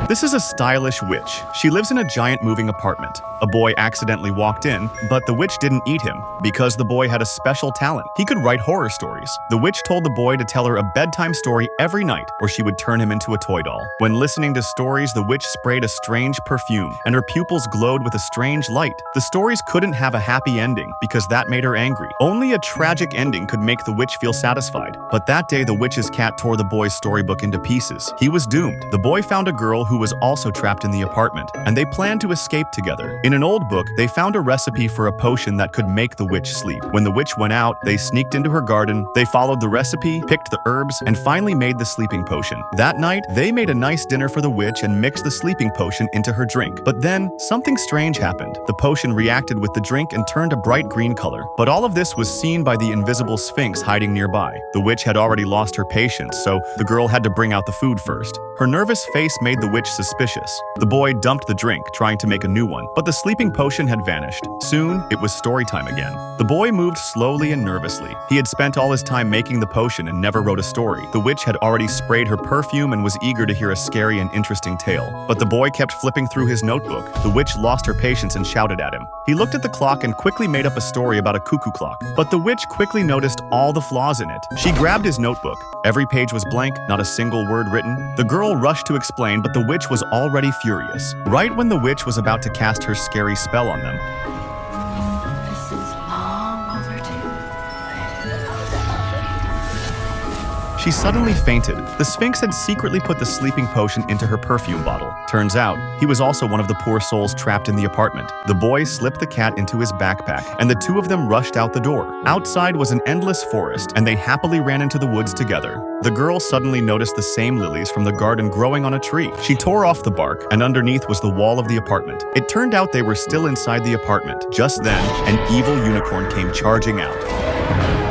This is a stylish witch. She lives in a giant moving apartment. A boy accidentally walked in, but the witch didn't eat him because the boy had a special talent. He could write horror stories. The witch told the boy to tell her a bedtime story every night or she would turn him into a toy doll. When listening to stories, the witch sprayed a strange perfume and her pupils glowed with a strange light. The stories couldn't have a happy ending because that made her angry. Only a tragic ending could make the witch feel satisfied. But that day, the witch's cat tore the boy's storybook into pieces. He was doomed. The boy found a girl who was also trapped in the apartment, and they planned to escape together. In an old book, they found a recipe for a potion that could make the witch sleep. When the witch went out, they sneaked into her garden, they followed the recipe, picked the herbs, and finally made the sleeping potion. That night, they made a nice dinner for the witch and mixed the sleeping potion into her drink. But then, something strange happened. The potion reacted with the drink and turned a bright green color. But all of this was seen by the invisible Sphinx hiding nearby. The witch had already lost her patience, so the girl had to bring out the food first. Her nervous face made the witch suspicious. The boy dumped the drink, trying to make a new one, but the sleeping potion had vanished. Soon, it was story time again. The boy moved slowly and nervously. He had spent all his time making the potion and never wrote a story. The witch had already sprayed her perfume and was eager to hear a scary and interesting tale. But the boy kept flipping through his notebook. The witch lost her patience and shouted at him. He looked at the clock and quickly made up a story about a cuckoo clock. But the witch quickly noticed all the flaws in it. She grabbed his notebook. Every page was blank, not a single word written. The girl rushed to explain, but the witch was already furious. Right when the witch was about to cast her scary spell on them, This is long overdue. she suddenly fainted. The Sphinx had secretly put the sleeping potion into her perfume bottle. Turns out, he was also one of the poor souls trapped in the apartment. The boy slipped the cat into his backpack, and the two of them rushed out the door. Outside was an endless forest, and they happily ran into the woods together. The girl suddenly noticed the same lilies from the garden growing on a tree. She tore off the bark, and underneath was the wall of the apartment. It turned out they were still inside the apartment. Just then, an evil unicorn came charging out.